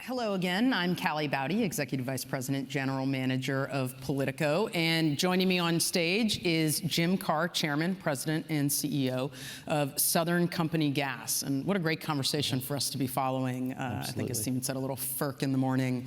Hello again. I'm Callie Baute, Executive Vice President, General Manager of Politico. And joining me on stage is Jim Kerr, Chairman, President, and CEO of Southern Company Gas. And what a great conversation for us to be following. I think, as Steven said, a little FERC in the morning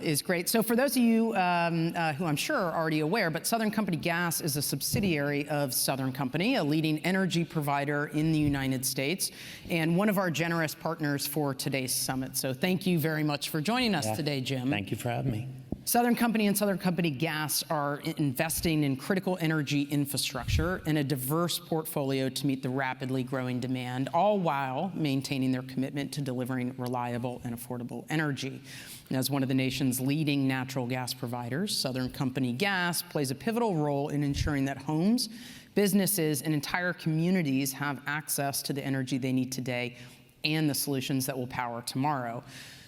is great. So for those of you who I'm sure are already aware, but Southern Company Gas is a subsidiary of Southern Company, a leading energy provider in the United States, and one of our generous partners for today's summit. So thank you very much for joining us today, Jim. Thank you for having me. Southern Company and Southern Company Gas are investing in critical energy infrastructure and a diverse portfolio to meet the rapidly growing demand, all while maintaining their commitment to delivering reliable and affordable energy. And as one of the nation's leading natural gas providers, Southern Company Gas plays a pivotal role in ensuring that homes, businesses, and entire communities have access to the energy they need today and the solutions that will power tomorrow.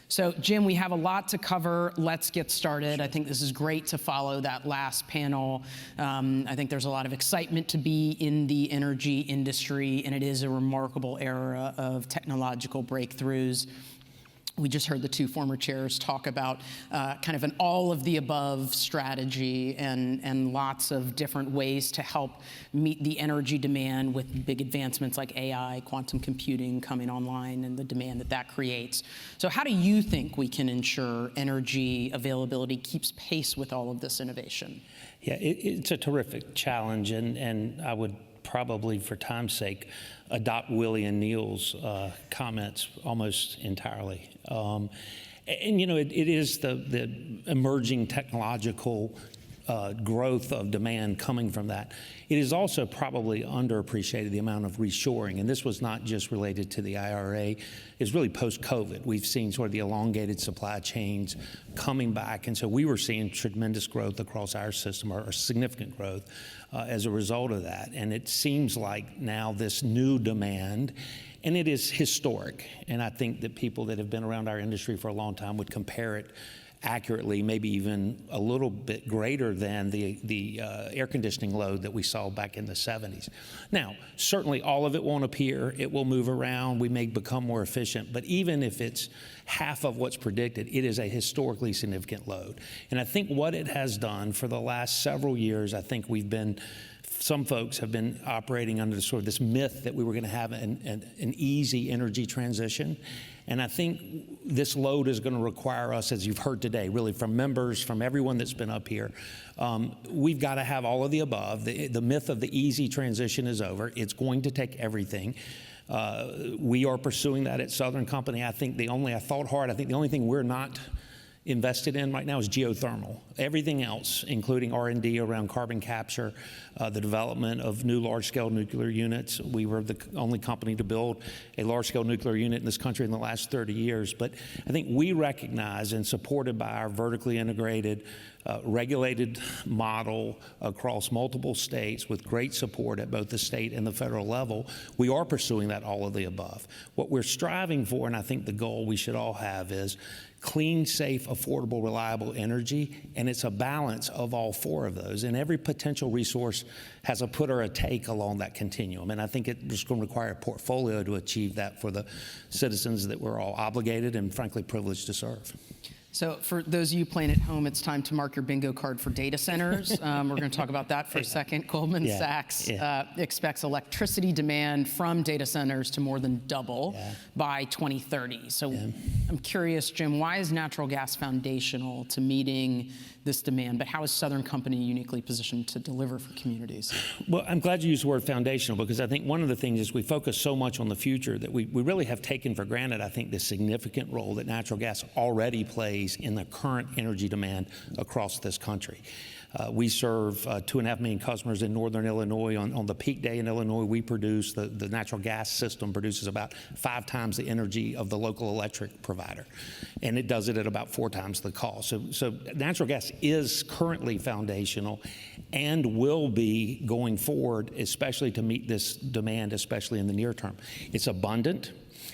So, Jim, we have a lot to cover. Let's get started. I think this is great to follow that last panel. I think there's a lot of excitement to be in the energy industry, and it is a remarkable era of technological breakthroughs. We just heard the two former chairs talk about kind of an all-of-the-above strategy and lots of different ways to help meet the energy demand with big advancements like AI, quantum computing coming online, and the demand that that creates. So how do you think we can ensure energy availability keeps pace with all of this innovation? Yeah, it's a terrific challenge, and I would probably, for time's sake, adopt Willie and Neil's comments almost entirely. And you know, it is the emerging technological growth of demand coming from that. It is also probably underappreciated the amount of reshoring, and this was not just related to the IRA. It's really post-COVID. We've seen sort of the elongated supply chains coming back, and so we were seeing tremendous growth across our system, or significant growth as a result of that. And it seems like now this new demand, and it is historic, and I think that people that have been around our industry for a long time would compare it accurately, maybe even a little bit greater than the air conditioning load that we saw back in the 70s. Now, certainly all of it won't appear. It will move around. We may become more efficient. But even if it's half of what's predicted, it is a historically significant load. And I think what it has done for the last several years, I think some folks have been operating under sort of this myth that we were going to have an easy energy transition. And I think this load is going to require us, as you've heard today, really from members, from everyone that's been up here, we've got to have all of the above. The myth of the easy transition is over. It's going to take everything. We are pursuing that at Southern Company. I think the only thing we're not invested in right now is geothermal. Everything else, including R&D around carbon capture, the development of new large-scale nuclear units. We were the only company to build a large-scale nuclear unit in this country in the last 30 years. But I think we recognize, and supported by our vertically integrated, regulated model across multiple states with great support at both the state and the federal level, we are pursuing that all of the above. What we're striving for, and I think the goal we should all have, is clean, safe, affordable, reliable energy, and it's a balance of all four of those. And every potential resource has a put or a take along that continuum. And I think it's going to require a portfolio to achieve that for the citizens that we're all obligated and frankly privileged to serve. So for those of you playing at home, it's time to mark your bingo card for data centers. We're going to talk about that for a second. Goldman Sachs expects electricity demand from data centers to more than double by 2030. So I'm curious, Jim, why is natural gas foundational to meeting this demand, but how is Southern Company uniquely positioned to deliver for communities? Well, I'm glad you used the word foundational, because I think one of the things is we focus so much on the future that we really have taken for granted, I think, the significant role that natural gas already plays in the current energy demand across this country. We serve 2.5 million customers in northern Illinois. On the peak day in Illinois, we produce, the natural gas system produces about 5 times the energy of the local electric provider. And it does it at about 4 times the cost. So natural gas is currently foundational and will be going forward, especially to meet this demand, especially in the near term. It's abundant.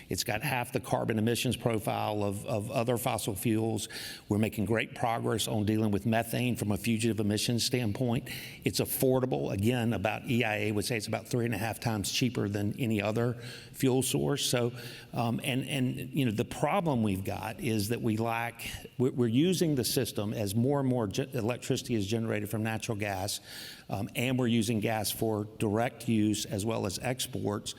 It's got half the carbon emissions profile of other fossil fuels. We're making great progress on dealing with methane from a fugitive emissions standpoint. It's affordable. Again, about EIA would say it's about 3.5 times cheaper than any other fuel source. So, and you know, the problem we've got is that we're using the system as more and more electricity is generated from natural gas, and we're using gas for direct use as well as exports.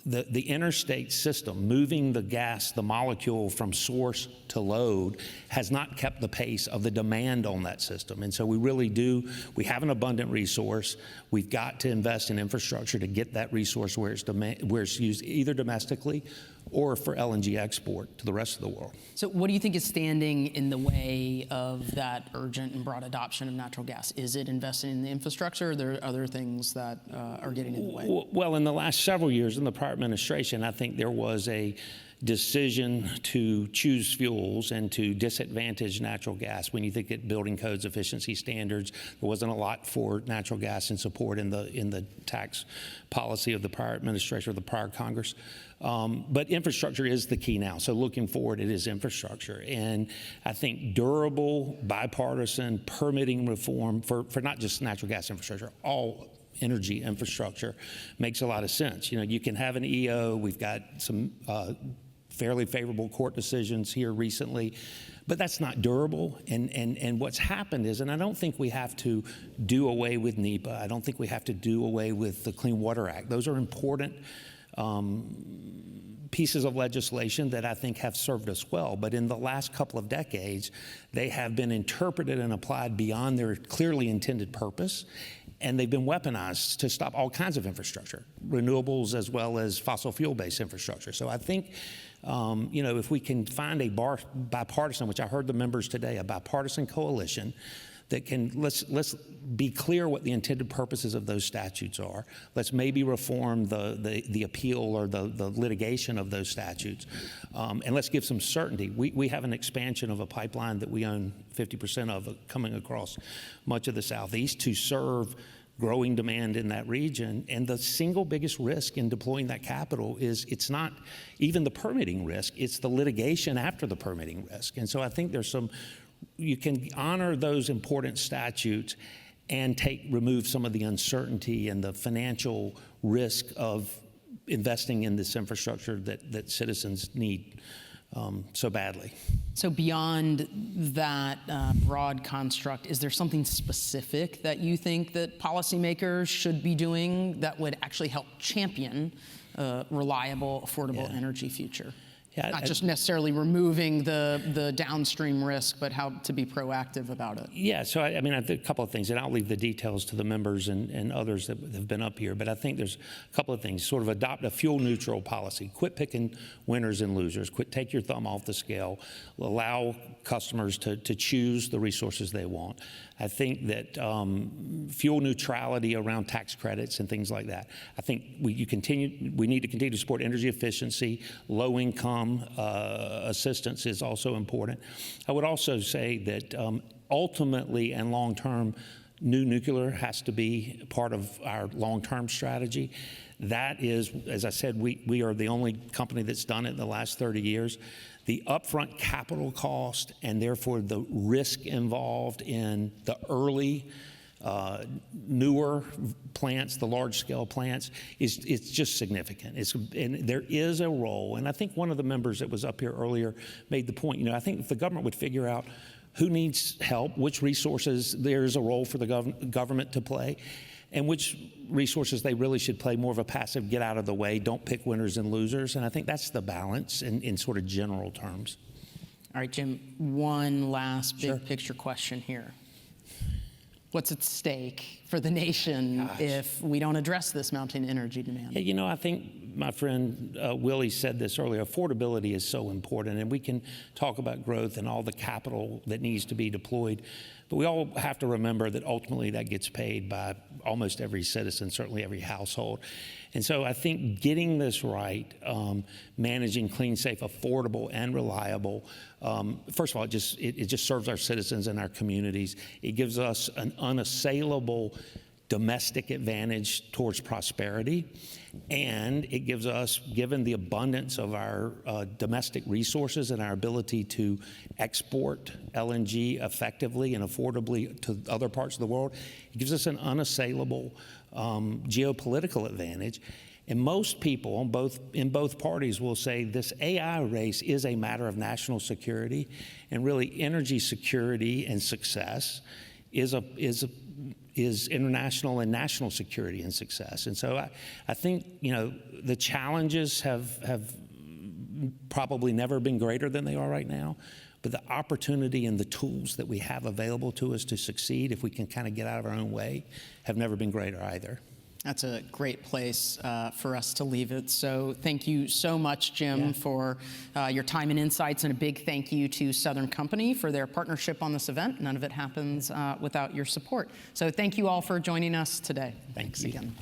The interstate system, moving the gas, the molecule from source to load, has not kept the pace of the demand on that system. And so we have an abundant resource. We've got to invest in infrastructure to get that resource where it's used either domestically or for LNG export to the rest of the world. So what do you think is standing in the way of that urgent and broad adoption of natural gas? Is it investing in the infrastructure, or are there other things that are getting in the way? Well, in the last several years in the prior administration, I think there was a decision to choose fuels and to disadvantage natural gas. When you think at building codes, efficiency standards, there wasn't a lot for natural gas in support in the tax policy of the prior administration or the prior Congress. But infrastructure is the key now. So looking forward, it is infrastructure. And I think durable, bipartisan permitting reform for not just natural gas infrastructure, all energy infrastructure makes a lot of sense. You know, you can have an EO. We've got some fairly favorable court decisions here recently, but that's not durable. And what's happened is, and I don't think we have to do away with NEPA. I don't think we have to do away with the Clean Water Act. Those are important pieces of legislation that I think have served us well. But in the last couple of decades, they have been interpreted and applied beyond their clearly intended purpose. And they've been weaponized to stop all kinds of infrastructure, renewables as well as fossil fuel-based infrastructure. So I think, you know, if we can find a bipartisan, which I heard the members today, a bipartisan coalition that can, let's be clear what the intended purposes of those statutes are. Let's maybe reform the appeal or the litigation of those statutes. And let's give some certainty. We have an expansion of a pipeline that we own 50% of coming across much of the Southeast to serve growing demand in that region. And the single biggest risk in deploying that capital is it's not even the permitting risk, it's the litigation after the permitting risk. And so I think there's you can honor those important statutes and remove some of the uncertainty and the financial risk of investing in this infrastructure that citizens need so badly. So beyond that broad construct, is there something specific that you think that policymakers should be doing that would actually help champion a reliable, affordable energy future? Yeah, Not just necessarily removing the downstream risk, but how to be proactive about it. Yeah, so I mean, I think a couple of things, and I'll leave the details to the members and others that have been up here, but I think there's a couple of things. Sort of adopt a fuel-neutral policy. Quit picking winners and losers. Take your thumb off the scale. Allow customers to choose the resources they want. I think that fuel neutrality around tax credits and things like that. I think we need to continue to support energy efficiency. Low-income assistance is also important. I would also say that ultimately and long-term, new nuclear has to be part of our long-term strategy. That is, as I said, we are the only company that's done it in the last 30 years. The upfront capital cost and therefore the risk involved in the early, newer plants, the large-scale plants, it's just significant. And there is a role, and I think one of the members that was up here earlier made the point, you know, I think if the government would figure out who needs help, which resources there's a role for the government to play, and which resources they really should play more of a passive, get out of the way, don't pick winners and losers. And I think that's the balance in sort of general terms. All right, Jim, one last big picture question here. What's at stake for the nation if we don't address this mounting energy demand? Yeah, you know, I think my friend Willie said this earlier, affordability is so important, and we can talk about growth and all the capital that needs to be deployed, but we all have to remember that ultimately that gets paid by almost every citizen, certainly every household. And so I think getting this right, managing clean, safe, affordable, and reliable, first of all, it just serves our citizens and our communities. It gives us an unassailable domestic advantage towards prosperity, and it gives us, given the abundance of our domestic resources and our ability to export LNG effectively and affordably to other parts of the world, it gives us an unassailable geopolitical advantage. And most people in both parties will say this AI race is a matter of national security, and really energy security and success is international and national security and success. And so I think, the challenges have probably never been greater than they are right now, but the opportunity and the tools that we have available to us to succeed, if we can kind of get out of our own way, have never been greater either. That's a great place for us to leave it. So thank you so much, Jim, for your time and insights, and a big thank you to Southern Company for their partnership on this event. None of it happens without your support. So thank you all for joining us today. Thanks again.